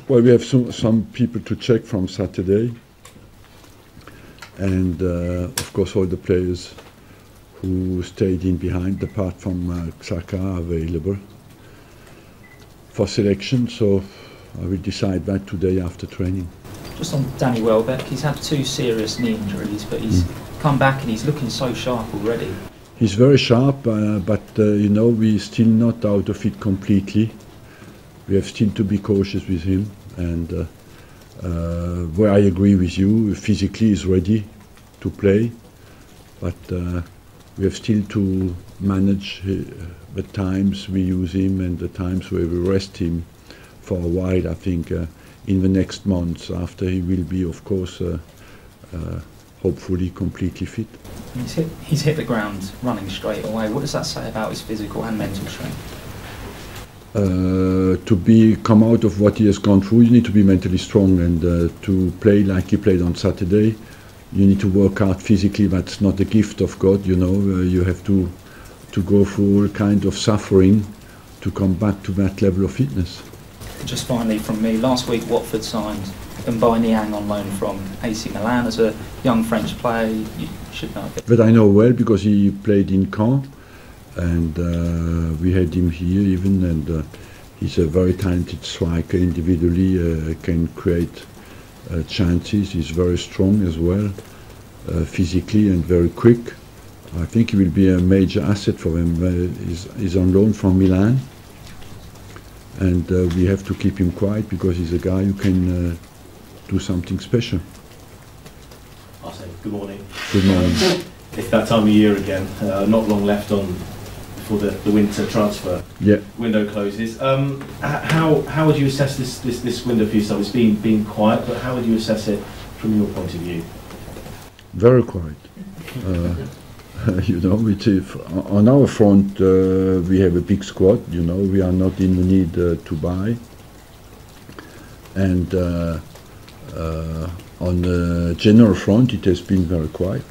Well, we have some people to check from Saturday, and of course all the players who stayed in behind, apart from Xhaka, are available for selection. So I will decide that today after training. Just on Danny Welbeck, he's had 2 serious knee injuries, but he's come back and he's looking so sharp already. He's very sharp, but you know, we're still not out of it completely. We have still to be cautious with him, and where I agree with you, physically he's ready to play, but we have still to manage the times we use him and the times where we rest him for a while. I think in the next months, after he will be, of course, hopefully completely fit. He's hit the ground running straight away. What does that say about his physical and mental strength? To come out of what he has gone through, you need to be mentally strong, and to play like he played on Saturday, you need to work hard physically. That's not a gift of God, you know. You have to go through all kind of suffering to come back to that level of fitness. Just finally from me, last week Watford signed Niang on loan from AC Milan as a young French player. You should know. But I know well because he played in Caen, and we had him here even, and he's a very talented striker individually, can create chances. He's very strong as well, physically, and very quick. I think he will be a major asset for him. He's on loan from Milan, and we have to keep him quiet because he's a guy who can do something special. Arsene, good morning. Good morning. It's that time of year again, not long left on before the winter transfer window closes. How would you assess this window for yourself? It's been quiet, but how would you assess it from your point of view? Very quiet. You know, on our front we have a big squad. You know, we are not in the need to buy, and on the general front it has been very quiet.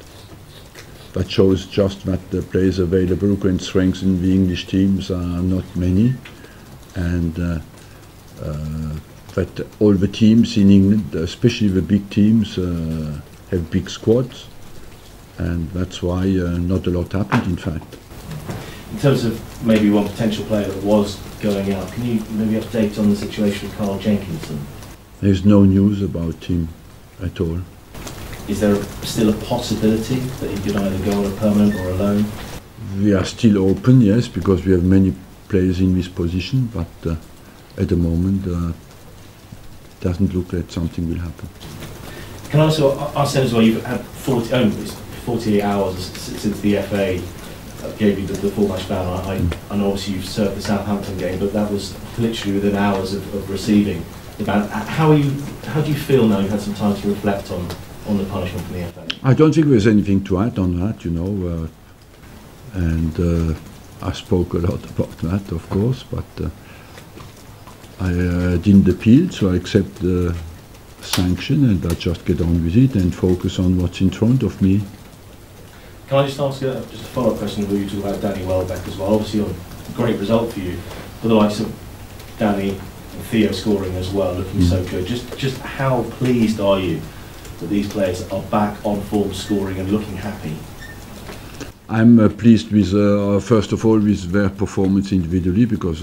That shows just that the players available who can strengthen the English teams are not many, and that all the teams in England, especially the big teams, have big squads. And that's why not a lot happened, in fact. In terms of maybe one potential player that was going out, can you maybe update on the situation with Carl Jenkinson? There's no news about him at all. Is there still a possibility that he could either go on a permanent or a loan? We are still open, yes, because we have many players in this position, but at the moment it doesn't look like something will happen. Can I also ask as well, you've had 48 hours since the FA gave you the full match ban. I know obviously you've served the Southampton game, but that was literally within hours of receiving the ban. How do you feel now you've had some time to reflect on the punishment from the FA? I don't think there's anything to add on that, you know, and I spoke a lot about that, of course, but I didn't appeal, so I accept the sanction, and I just get on with it and focus on what's in front of me. Can I just ask just a follow-up question where you talk about Danny Welbeck as well? Obviously a great result for you, but the likes of Danny and Theo scoring as well, looking so good. Just how pleased are you that these players are back on form, scoring and looking happy? I'm pleased with, first of all, with their performance individually, because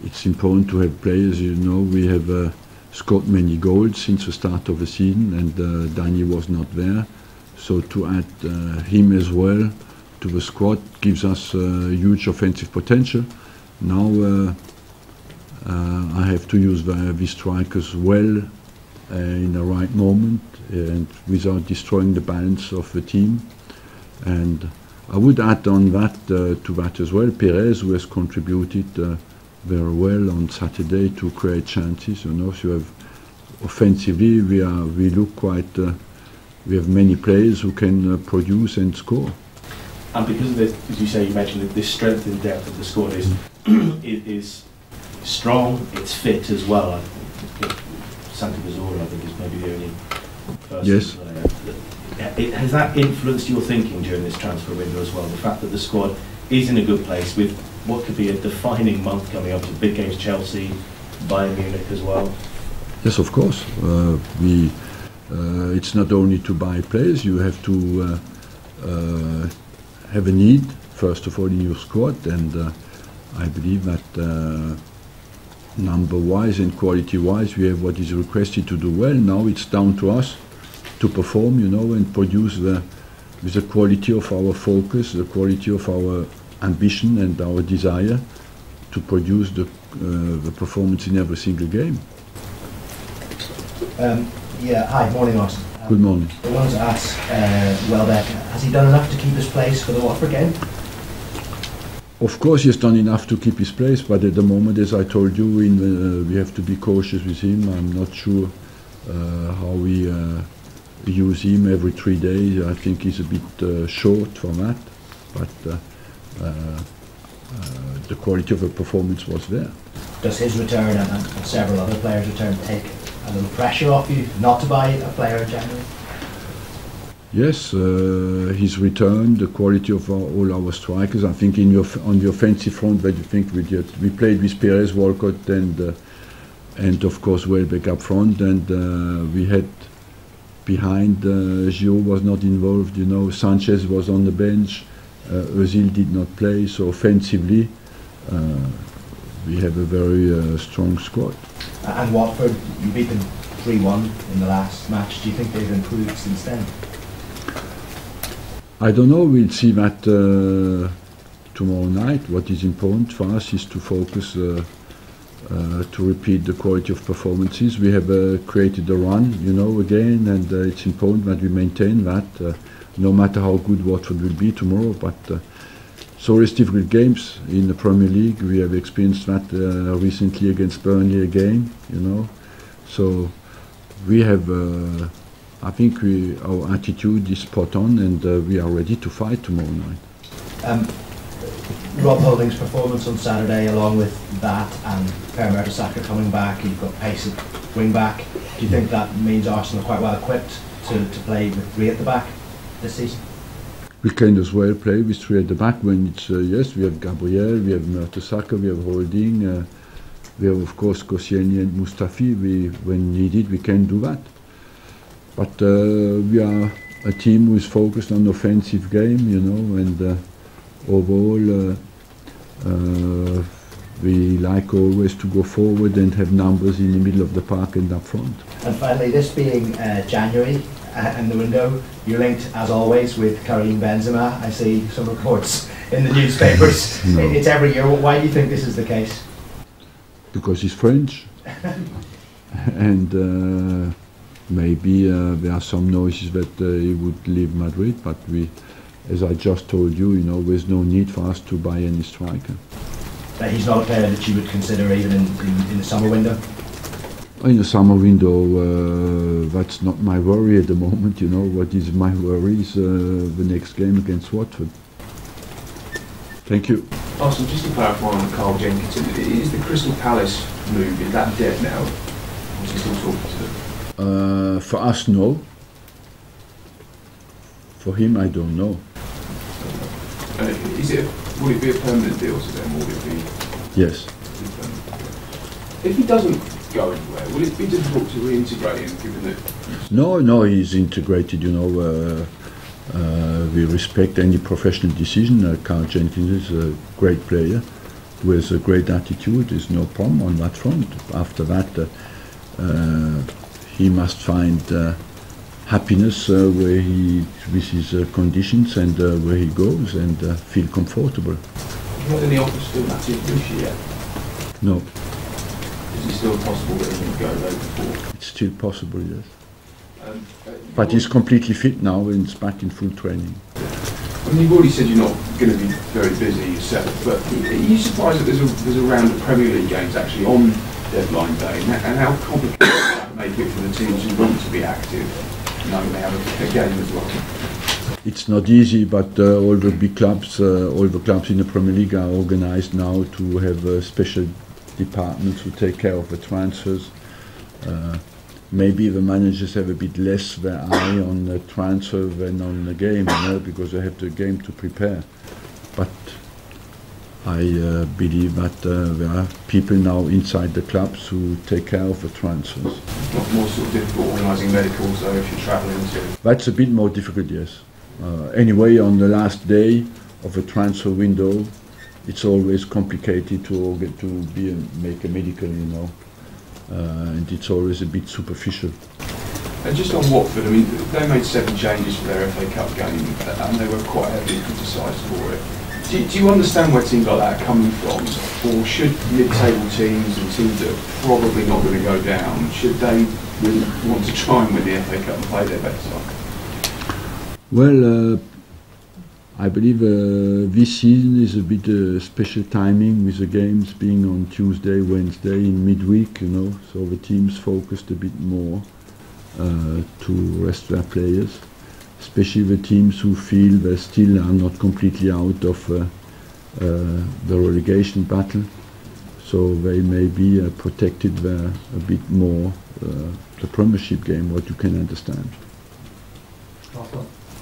it's important to have players, you know. We have scored many goals since the start of the season, and Danny was not there. So to add him as well to the squad gives us huge offensive potential. Now I have to use the strikers well in the right moment and without destroying the balance of the team. And I would add on that to that as well, Perez, who has contributed very well on Saturday to create chances. You know, so you have offensively we look quite. We have many players who can produce and score. And because of this, as you say, you mentioned that this strength and depth of the squad is strong. It's fit as well. I think Santi Cazorla, I think, is maybe the only person player. Has that influenced your thinking during this transfer window as well? The fact that the squad is in a good place with what could be a defining month coming up to big games, Chelsea, Bayern Munich as well? Yes, of course. It's not only to buy players. You have to have a need, first of all, in your squad, and I believe that number-wise and quality-wise, we have what is requested to do well. Now it's down to us to perform, and produce with the quality of our focus, the quality of our ambition and our desire to produce the performance in every single game. Hi, morning, Arsene. Good morning. I wanted to ask Welbeck, has he done enough to keep his place for the Watford game? Of course, he has done enough to keep his place, but at the moment, as I told you, we have to be cautious with him. I'm not sure how we use him every 3 days. I think he's a bit short for that, but the quality of the performance was there. Does his return and several other players' return take a little pressure off you not to buy a player in January? Yes, his return, the quality of all our strikers. I think on the offensive front, that you think we played with Perez, Walcott, and of course Welbeck up front, and we had behind Gio was not involved. Sanchez was on the bench. Özil did not play. So offensively, we have a very strong squad. And Watford, you beat them 3-1 in the last match. Do you think they've improved since then? I don't know. We'll see that tomorrow night. What is important for us is to focus to repeat the quality of performances. We have created a run, again, and it's important that we maintain that, no matter how good Watford will be tomorrow. But it's always difficult games in the Premier League. We have experienced that recently against Burnley again, So we have. I think our attitude is spot on, and we are ready to fight tomorrow night. Rob Holding's performance on Saturday, along with that and Per Mertesacker coming back, you've got pace at wing back. Do you think that means Arsenal are quite well equipped to play with 3 at the back this season? We can as well play with 3 at the back when it's yes. We have Gabriel, we have Mertesacker, we have Holding, we have of course Koscielny and Mustafi. When needed, we can do that. But we are a team who is focused on offensive game, and overall we like always to go forward and have numbers in the middle of the park and up front. And finally, this being January and the window, you're linked, as always, with Karim Benzema. I see some reports in the newspapers. No. It's every year. Why do you think this is the case? Because he's French. And maybe there are some noises that he would leave Madrid, but as I just told you, there's no need for us to buy any striker. He's not a player that you would consider even in the summer window? In the summer window, that's not my worry at the moment. What is my worry is the next game against Watford. Thank you. Arsene, just to clarify on Carl Jenkins, is the Crystal Palace move, is that dead now? Or is he still talking to them? For us, no. For him, I don't know. Would it be a permanent deal to them, or would it be? Yes. If he doesn't go anywhere, will it be difficult to reintegrate him, given that? No, he's integrated. We respect any professional decision. Carl Jenkins is a great player who has a great attitude. There's no problem on that front. After that, he must find happiness where with his conditions and where he goes, and feel comfortable. Have you had any offers to Matthew Bushi yet? No. Is it still possible that he can go there before? It's still possible, yes. But he's completely fit now and is back in full training. I mean, you've already said you're not going to be very busy yourself, but are you surprised that there's a round of Premier League games actually on deadline day, and how complicated does that make it for the teams who want to be active, knowing they have a game as well? It's not easy, but all the big clubs, all the clubs in the Premier League are organised now to have special departments who take care of the transfers. Maybe the managers have a bit less their eye on the transfer than on the game, because they have the game to prepare. But I believe that there are people now inside the clubs who take care of the transfers. Not more sort of difficult organising medicals though if you're travelling to? That's a bit more difficult, yes. Anyway, on the last day of a transfer window, it's always complicated to get to make a medical, you know, and it's always a bit superficial. And just on Watford, I mean, they made 7 changes for their FA Cup game, and they were quite heavily criticised for it. Do you understand where teams like that are coming from, or should mid-table teams and teams that are probably not going to go down, should they really want to try and win the FA Cup and play their best side? Well, I believe this season is a bit special timing with the games being on Tuesday, Wednesday in midweek, you know, so the teams focused a bit more to rest their players, especially the teams who feel they still are not completely out of the relegation battle, so they may be protected there a bit more, the Premiership game, what you can understand.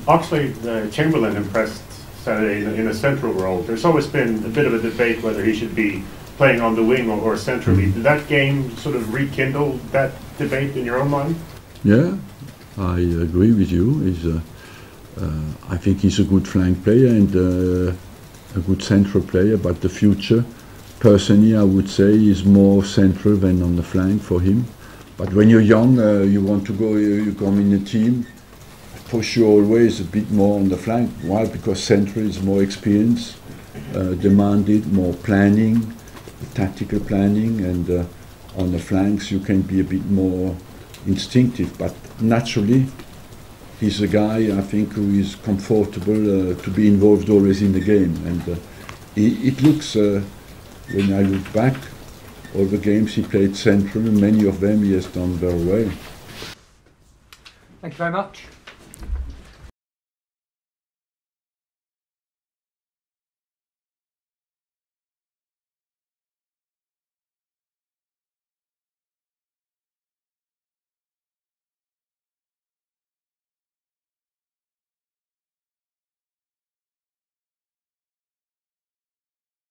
Oxley Chamberlain impressed Saturday in a central role. There's always been a bit of a debate whether he should be playing on the wing or centrally. Did that game sort of rekindle that debate in your own mind? Yeah, I agree with you. I think he's a good flank player and a good central player, but the future, personally, I would say, is more central than on the flank for him. But when you're young, you want to go, you come in a team, push you always a bit more on the flank. Why? Because central is more experience, demanded, more planning, tactical planning, and on the flanks you can be a bit more instinctive. But naturally, he's a guy, I think, who is comfortable to be involved always in the game. And it looks, when I look back, all the games he played central, and many of them he has done very well. Thank you very much.